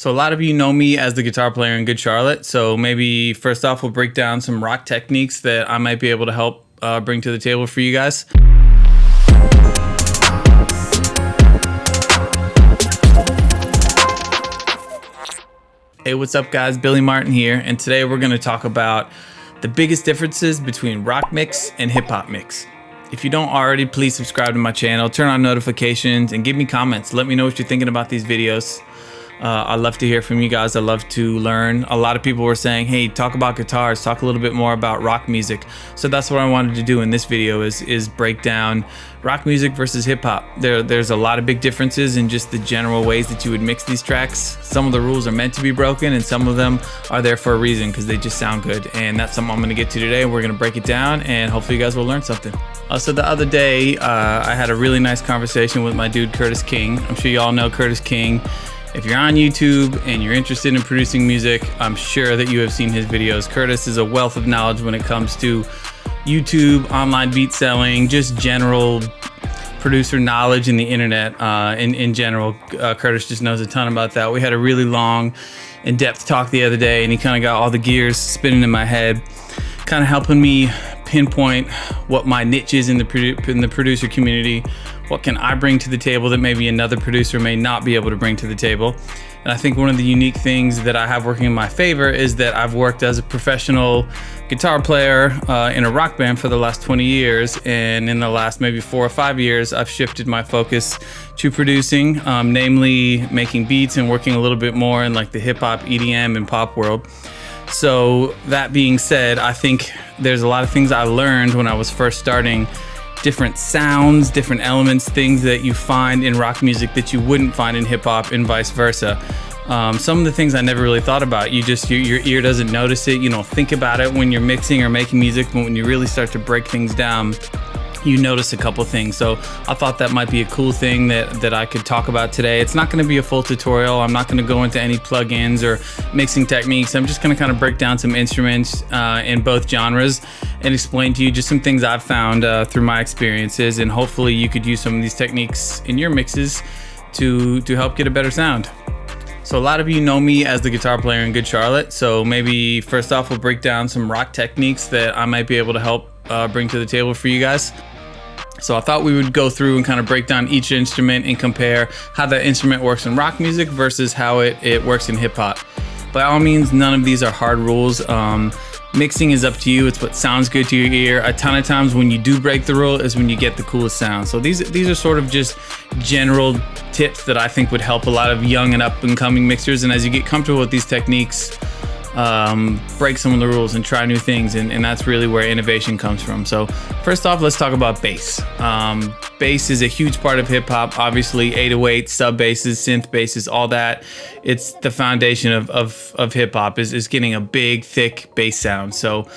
So a lot of you know me as the guitar player in Good Charlotte. So maybe first off, we'll break down some rock techniques that I might be able to help bring to the table for you guys. Hey, what's up guys? Billy Martin here, and today we're going to talk about the biggest differences between rock mix and hip hop mix. If you don't already, please subscribe to my channel, turn on notifications, and give me comments. Let me know what you're thinking about these videos. I love to hear from you guys. I love to learn. A lot of people were saying, hey, talk about guitars, talk a little bit more about rock music. So that's what I wanted to do in this video is break down rock music versus hip hop. There's a lot of big differences in just the general ways that you would mix these tracks. Some of the rules are meant to be broken and some of them are there for a reason because they just sound good. And that's something I'm gonna get to today. We're gonna break it down and hopefully you guys will learn something. So the other day, I had a really nice conversation with my dude, Curtis King. I'm sure you all know Curtis King. If you're on YouTube and you're interested in producing music, I'm sure that you have seen his videos. Curtis is a wealth of knowledge when it comes to YouTube, online beat selling, just general producer knowledge in the internet in general. Curtis just knows a ton about that. We had a really long, in-depth talk the other day, and he kind of got all the gears spinning in my head, kind of helping me pinpoint what my niche is in the producer community. What can I bring to the table that maybe another producer may not be able to bring to the table? And I think one of the unique things that I have working in my favor is that I've worked as a professional guitar player in a rock band for the last 20 years. And in the last maybe 4 or 5 years, I've shifted my focus to producing, namely making beats and working a little bit more in like the hip hop, EDM, and pop world. So that being said, I think there's a lot of things I learned when I was first starting, different sounds, different elements, things that you find in rock music that you wouldn't find in hip hop and vice versa. Some of the things I never really thought about, your ear doesn't notice it, you don't think about it when you're mixing or making music, but when you really start to break things down, you notice a couple things. So I thought that might be a cool thing that I could talk about today. It's not going to be a full tutorial. I'm not going to go into any plugins or mixing techniques. I'm just going to kind of break down some instruments in both genres and explain to you just some things I've found through my experiences, and hopefully you could use some of these techniques in your mixes to help get a better sound. So a lot of you know me as the guitar player in Good Charlotte. So maybe first off, we'll break down some rock techniques that I might be able to help bring to the table for you guys. So I thought we would go through and kind of break down each instrument and compare how that instrument works in rock music versus how it works in hip hop. By all means, none of these are hard rules. Mixing is up to you. It's what sounds good to your ear. A ton of times when you do break the rule is when you get the coolest sound. So these are sort of just general tips that I think would help a lot of young and up and coming mixers. And as you get comfortable with these techniques, break some of the rules and try new things, and that's really where innovation comes from. So first off, let's talk about bass. Bass is a huge part of hip hop. Obviously 808, sub basses, synth basses, all that. It's the foundation of hip hop is getting a big, thick bass sound. So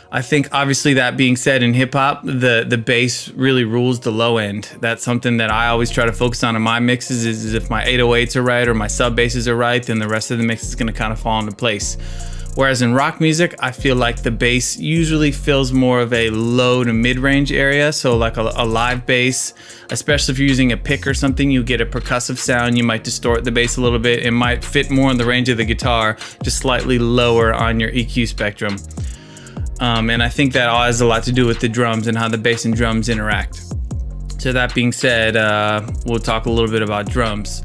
I think obviously that being said, in hip hop, the bass really rules the low end. That's something that I always try to focus on in my mixes is if my 808s are right or my sub basses are right, then the rest of the mix is gonna kind of fall into place. Whereas in rock music, I feel like the bass usually fills more of a low to mid-range area. So like a live bass, especially if you're using a pick or something, you get a percussive sound. You might distort the bass a little bit. It might fit more in the range of the guitar, just slightly lower on your EQ spectrum. And I think that all has a lot to do with the drums and how the bass and drums interact. So that being said, we'll talk a little bit about drums.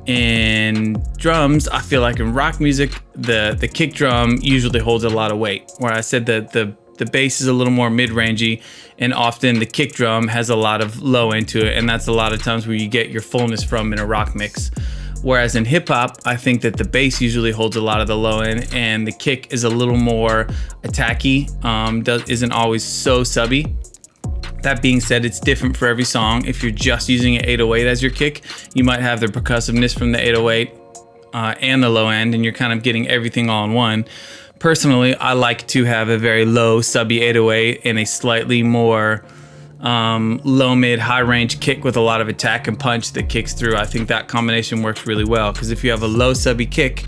In drums, I feel like in rock music, the kick drum usually holds a lot of weight. Where I said that the bass is a little more mid-rangey, and often the kick drum has a lot of low end to it, and that's a lot of times where you get your fullness from in a rock mix. Whereas in hip hop, I think that the bass usually holds a lot of the low end, and the kick is a little more attacky, isn't always so subby. That being said, it's different for every song. If you're just using an 808 as your kick, you might have the percussiveness from the 808 and the low end, and you're kind of getting everything all in one. Personally, I like to have a very low subby 808 and a slightly more low mid high range kick with a lot of attack and punch that kicks through. I think that combination works really well, because if you have a low subby kick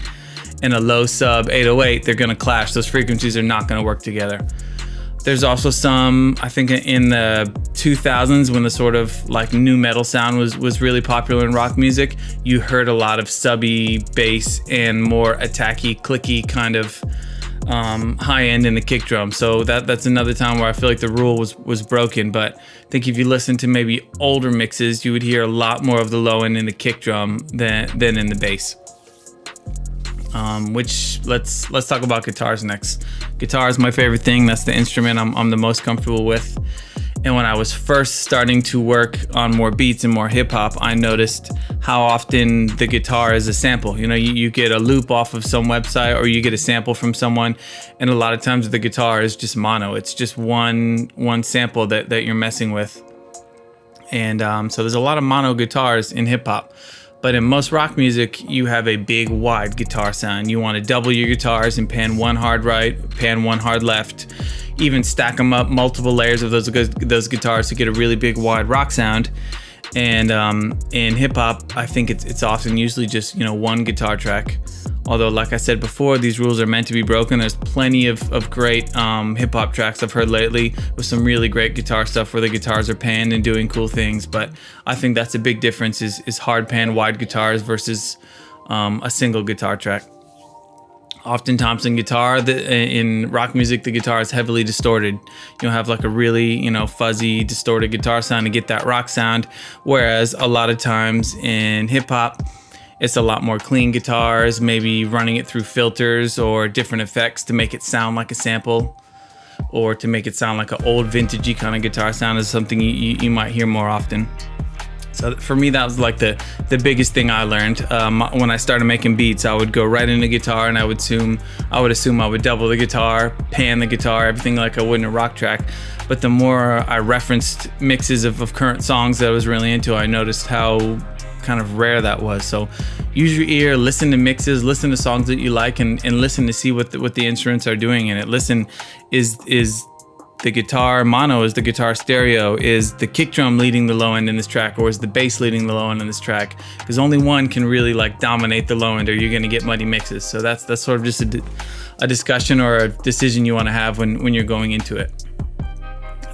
and a low sub 808, they're going to clash. Those frequencies are not going to work together. There's also some, I think in the 2000s when the sort of like new metal sound was really popular in rock music, you heard a lot of subby bass and more attacky, clicky kind of high end in the kick drum. So that's another time where I feel like the rule was broken. But I think if you listen to maybe older mixes, you would hear a lot more of the low end in the kick drum than in the bass. Which let's talk about guitars next. Guitar is my favorite thing. That's the instrument I'm the most comfortable with. And when I was first starting to work on more beats and more hip hop, I noticed how often the guitar is a sample. You know, you get a loop off of some website or you get a sample from someone, and a lot of times the guitar is just mono. It's just one sample that you're messing with. And so there's a lot of mono guitars in hip hop. But in most rock music, you have a big, wide guitar sound. You want to double your guitars and pan one hard right, pan one hard left, even stack them up, multiple layers of those guitars to get a really big, wide rock sound. And in hip hop, I think it's often usually just, you know, one guitar track. Although, like I said before, these rules are meant to be broken. There's plenty of great hip hop tracks I've heard lately with some really great guitar stuff where the guitars are panned and doing cool things. But I think that's a big difference is hard pan wide guitars versus a single guitar track. Oftentimes in rock music, the guitar is heavily distorted. You'll have like a really, you know, fuzzy, distorted guitar sound to get that rock sound. Whereas a lot of times in hip hop, it's a lot more clean guitars, maybe running it through filters or different effects to make it sound like a sample, or to make it sound like an old vintagey kind of guitar sound is something you might hear more often. So for me, that was like the biggest thing I learned. When I started making beats, I would go right into guitar and I would assume I would double the guitar, pan the guitar, everything like I would in a rock track. But the more I referenced mixes of current songs that I was really into, I noticed how kind of rare that was. So use your ear, listen to mixes, listen to songs that you like, and listen to see what the instruments are doing in it. Listen, is the guitar mono, is the guitar stereo, is the kick drum leading the low end in this track, or is the bass leading the low end in this track? Because only one can really like dominate the low end, or you're going to get muddy mixes. So that's sort of just a discussion or a decision you want to have when you're going into it.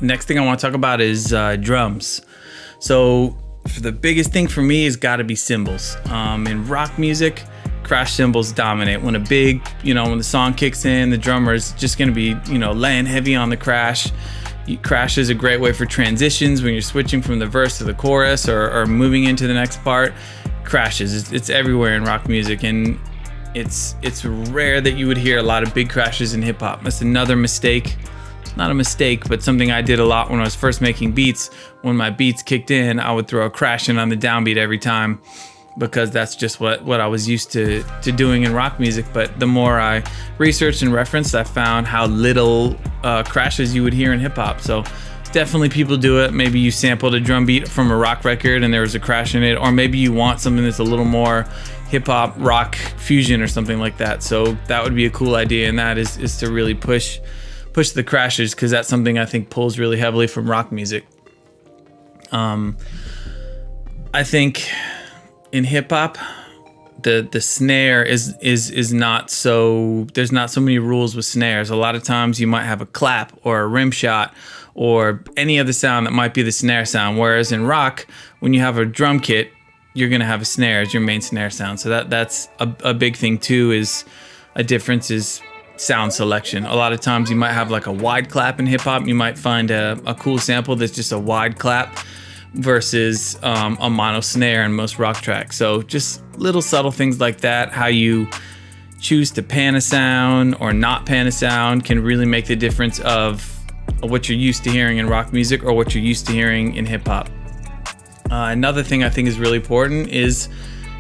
Next thing I want to talk about is drums. So the biggest thing for me has got to be cymbals. In rock music, crash cymbals dominate. When when the song kicks in, the drummer is just going to be, laying heavy on the crash. Crash is a great way for transitions when you're switching from the verse to the chorus or moving into the next part. Crashes, it's everywhere in rock music, and it's rare that you would hear a lot of big crashes in hip hop. That's another mistake. Not a mistake, but something I did a lot when I was first making beats. When my beats kicked in, I would throw a crash in on the downbeat every time, because that's just what I was used to doing in rock music. But the more I researched and referenced, I found how little crashes you would hear in hip hop. So definitely people do it. Maybe you sampled a drum beat from a rock record and there was a crash in it, or maybe you want something that's a little more hip hop rock fusion or something like that. So that would be a cool idea, and that is to really push the crashes, because that's something I think pulls really heavily from rock music. I think in hip hop, the snare is not so, there's not so many rules with snares. A lot of times you might have a clap or a rim shot or any other sound that might be the snare sound. Whereas in rock, when you have a drum kit, you're gonna have a snare as your main snare sound. So that's a big thing too. Is a difference is sound selection. A lot of times you might have like a wide clap in hip hop. You might find a cool sample that's just a wide clap versus a mono snare in most rock tracks. So just little subtle things like that, how you choose to pan a sound or not pan a sound, can really make the difference of what you're used to hearing in rock music or what you're used to hearing in hip hop. Another thing I think is really important is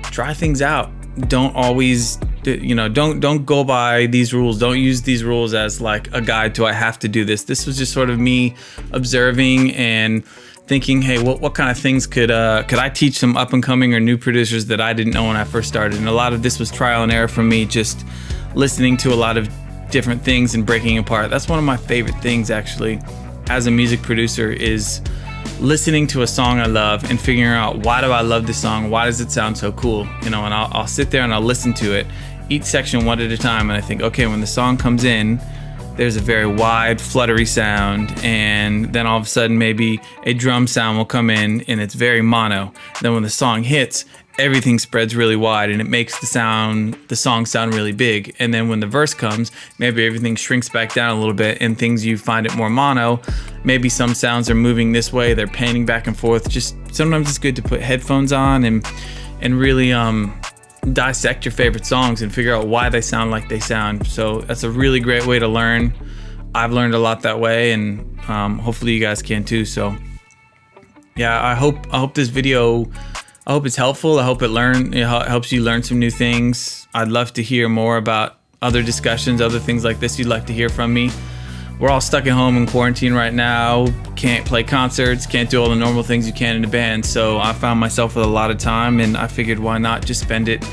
try things out. Don't always, don't go by these rules. Don't use these rules as like a guide to I have to do this. This was just sort of me observing and thinking, hey, what kind of things could I teach some up and coming or new producers that I didn't know when I first started? And a lot of this was trial and error for me, just listening to a lot of different things and breaking apart. That's one of my favorite things actually as a music producer, is listening to a song I love and figuring out, why do I love this song? Why does it sound so cool? And I'll sit there and I'll listen to it, each section one at a time. And I think, okay, when the song comes in, there's a very wide, fluttery sound, and then all of a sudden maybe a drum sound will come in and it's very mono. Then when the song hits, everything spreads really wide and it makes the song sound really big. And then when the verse comes, maybe everything shrinks back down a little bit and you find it more mono. Maybe some sounds are moving this way, they're panning back and forth. Just sometimes it's good to put headphones on and really dissect your favorite songs and figure out why they sound like they sound. So that's a really great way to learn. I've learned a lot that way, and hopefully you guys can too. So yeah, I hope this video, I hope it's helpful. I hope it helps you learn some new things. I'd love to hear more about other discussions, other things like this you'd like to hear from me. We're all stuck at home in quarantine right now. Can't play concerts, can't do all the normal things you can in a band. So I found myself with a lot of time, and I figured why not just spend it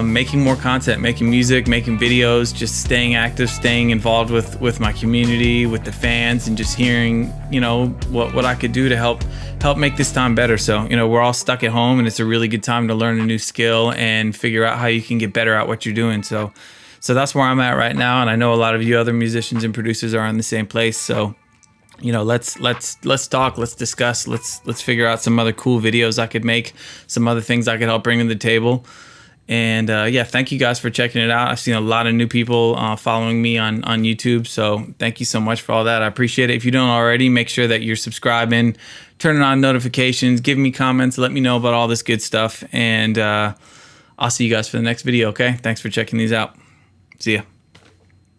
making more content, making music, making videos, just staying active, staying involved with my community, with the fans, and just hearing, what I could do to help make this time better. So, we're all stuck at home, and it's a really good time to learn a new skill and figure out how you can get better at what you're doing. So that's where I'm at right now, and I know a lot of you other musicians and producers are in the same place. So, let's talk, let's discuss, let's figure out some other cool videos I could make, some other things I could help bring to the table. And yeah, thank you guys for checking it out. I've seen a lot of new people following me on YouTube, so thank you so much for all that. I appreciate it. If you don't already, make sure that you're subscribing, turning on notifications, giving me comments, let me know about all this good stuff, and I'll see you guys for the next video. Okay, thanks for checking these out. See ya.